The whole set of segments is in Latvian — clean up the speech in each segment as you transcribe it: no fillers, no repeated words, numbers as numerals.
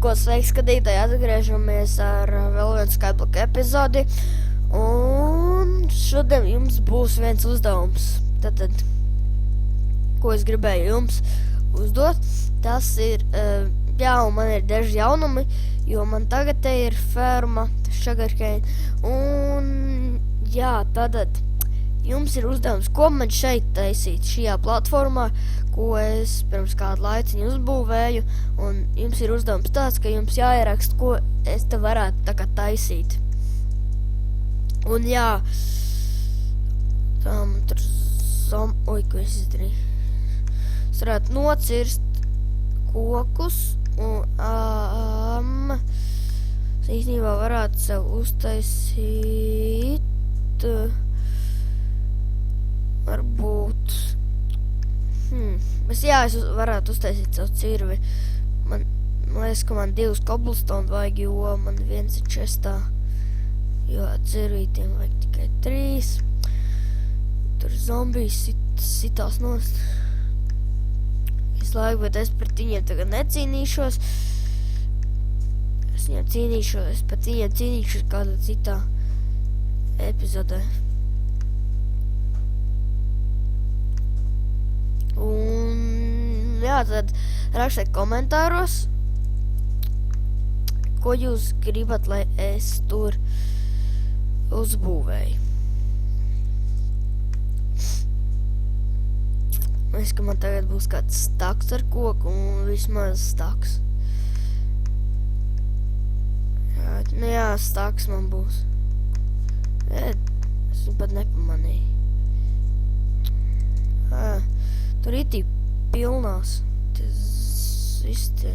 Ko sveiks, skatītāji, atgriežamies ar vēl vienu Skyblock epizodi. Un šodien jums būs viens uzdevums. Tātad, ko es gribēju jums uzdot, tas ir, un man ir daži jaunumi, jo man tagad te ir ferma, sugarcane. Un, tātad, jums ir uzdevums, ko man šeit taisīt šajā platformā, ko es pirms kādu laiciņu uzbūvēju, un jums ir uzdevums tāds, ka jums jāierakst, ko es te varētu tagad taisīt. Un ko es izdarīju? Es varētu nocirst kokus, un es īstenībā varētu sev uztaisīt, varbūt, es varētu uztaisīt savu cirvi. Man liekas, ka man 2 cobblestone vajag, jo man viens ir čestā. Jo cirvītiem vajag tikai 3. Tur zombijas sitās nost. Visu laiku, bet es pret viņiem tagad necīnīšos. Es pret viņiem cīnīšos kādā citā epizodē. Un, tad rakstiet komentāros, ko jūs gribat, lai es tur uzbūvēju. Es, ka man tagad būs kāds staks ar koku un vismaz staks. Staks man būs. Es viņu pat nepamanīju. Tur itī pilnās. Tas viss tie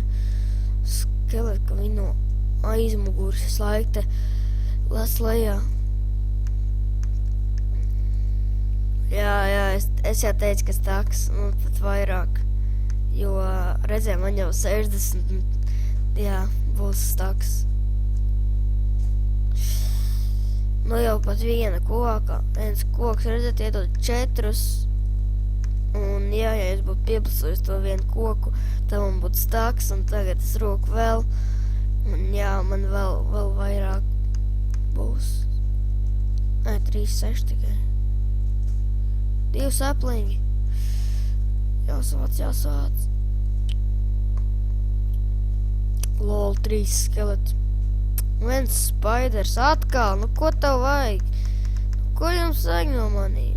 skeleti, ka viņi no aizmugures es laiku te las lejā. Es jau teicu, ka staks, pat vairāk. Jo redzēju, man jau 60, būs staks. Jau pat viena koka. Viens koks, redzēt, iedod 4. Un, ja es būtu pieprasījis to vienu koku, tad man būtu staks, un tagad es roku vēl. Un, man vēl vairāk būs. 3, 6 tikai. 2 sapliņi. Jāsvāc. Lol, 3 skeleti. Viens spaiders atkal. Ko tev vajag? Ko jums vajag no manī?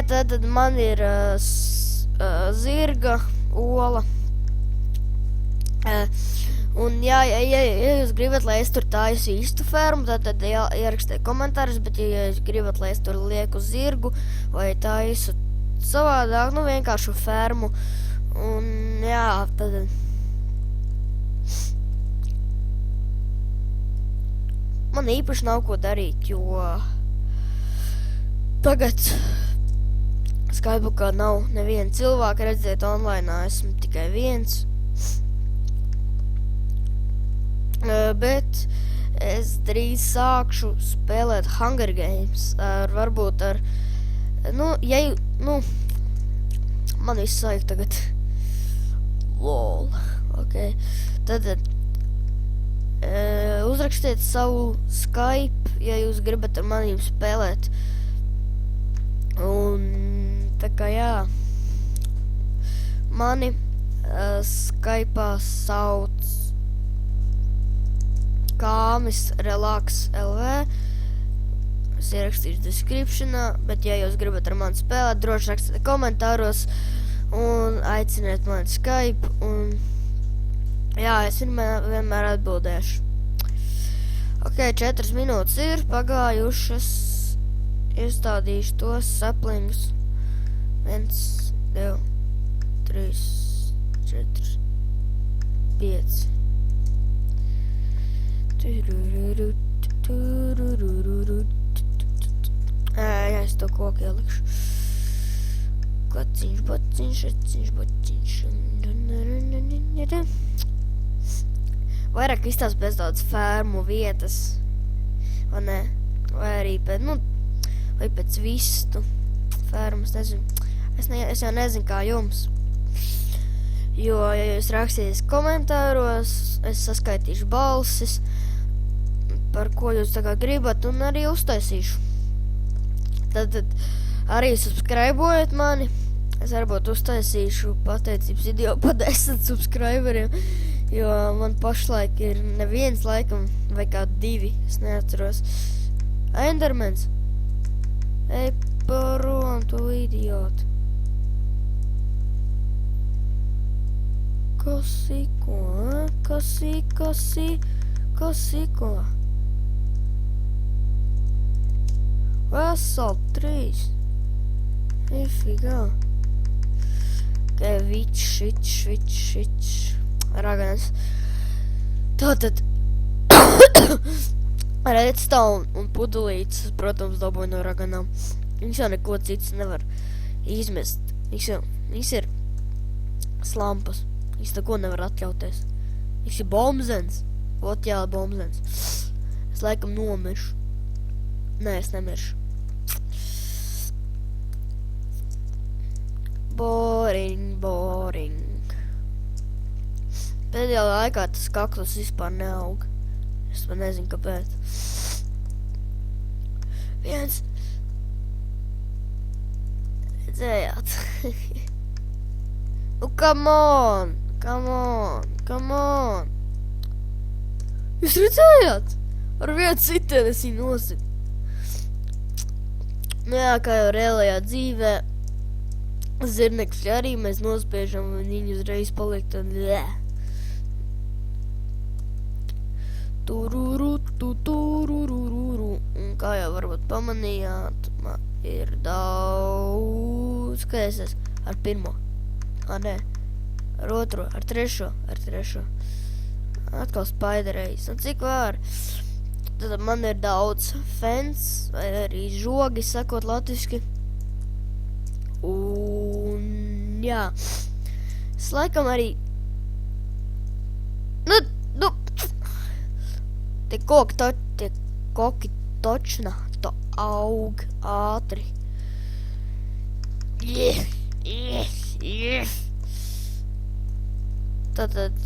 Tad man ir zirga ola. Un, ja jūs gribat, lai es tur taisu īstu fermu, tad ierakstiet komentārus, bet ja jūs gribat, lai es tur lieku zirgu vai taisu savādāk, vienkāršu fermu. Un, tad man īpaši nav ko darīt, jo tagad Skyblockā nav neviena cilvēka, redziet, online esmu tikai viens. Bet es drīz sākšu spēlēt Hunger Games, varbūt ar, man viss sāka tagad. Lol, ok. Tad uzrakstiet savu Skype, ja jūs gribat ar manīm spēlēt. Un, tā kā mani Skype'ā sauc Kāmis Relax LV. Es ierakstīšu descriptionā, bet ja jūs gribat ar mani spēlēt, droši rakstiet komentāros un aiciniet mani Skype. Un, es vienmēr atbildēšu. Ok, 4 minūtes ir pagājušas. Iestādīšu tos sapliņus. 1, 2, 3, 4, 5. Es to koku ielikšu. Kociņš. Vairāk izstāst pēc tādas fermu vietas. Vai ne? Vai arī pēc vistu fermas, nezinu. Es jau nezinu, kā jums. Jo, ja jūs rakstīs komentāros, es saskaitīšu balsis, par ko jūs tā kā gribat, un arī uztaisīšu. Tad arī subscribojiet mani. Es varbūt uztaisīšu pateicības video pa 10 subscriberiem, jo man pašlaik ir neviens laikam, vai kā 2, es neatceros. Endermans! Ej parom, tu idiotu! Kasiko, kasiko. Vesel 3. Ifigā. Vič. Raganas. Tātad. Redstone un pudelītes, protams, dabūju no raganām. Viņš jau neko cits nevar izmest. Viņš ir slampas. Viņš neko nevar atļauties. Viņš ir bombzens. Ot jā, bombzens. Es laikam nomiršu. Nē, es nemiršu. Boring. Pēdējā laikā tas kaktus vispār neaug. Es man nezinu, kāpēc. Viens. Redzējāt. Nu, come on. Jūs redzējāt? Ar vienu sitienu es viņu nositu. Nu jā, kā jau reālajā dzīvē, zirnekļi arī mēs nospiežam un viņi uzreiz paliek tad turururu. Un kā jau varbūt pamanījāt, man ir daudz, skaties ar pirmo. Nē, ar otro, ar trešo. Atkal spaiderējis. Un cik var? Tad man ir daudz fans, vai arī žogi, sakot latviski. Un jā. Es laikam arī... Nu... Tie koki točna, to aug ātri. Tātad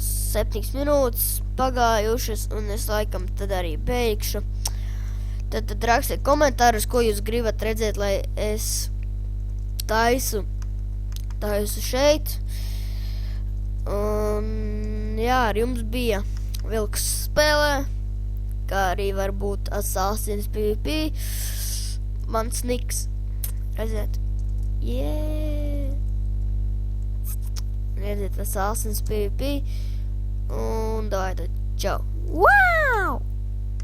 7 minūtes pagājušas, un es laikam tad arī beigšu. Tad rakstiet komentārus, ko jūs gribat redzēt, lai es taisu šeit. Un jā, ar jums bija Vilks spēlē, kā arī varbūt Assassin's PvP. Mans niks. Redziet. Redziet Assassin's PvP. Un davai tad, čau. Wow!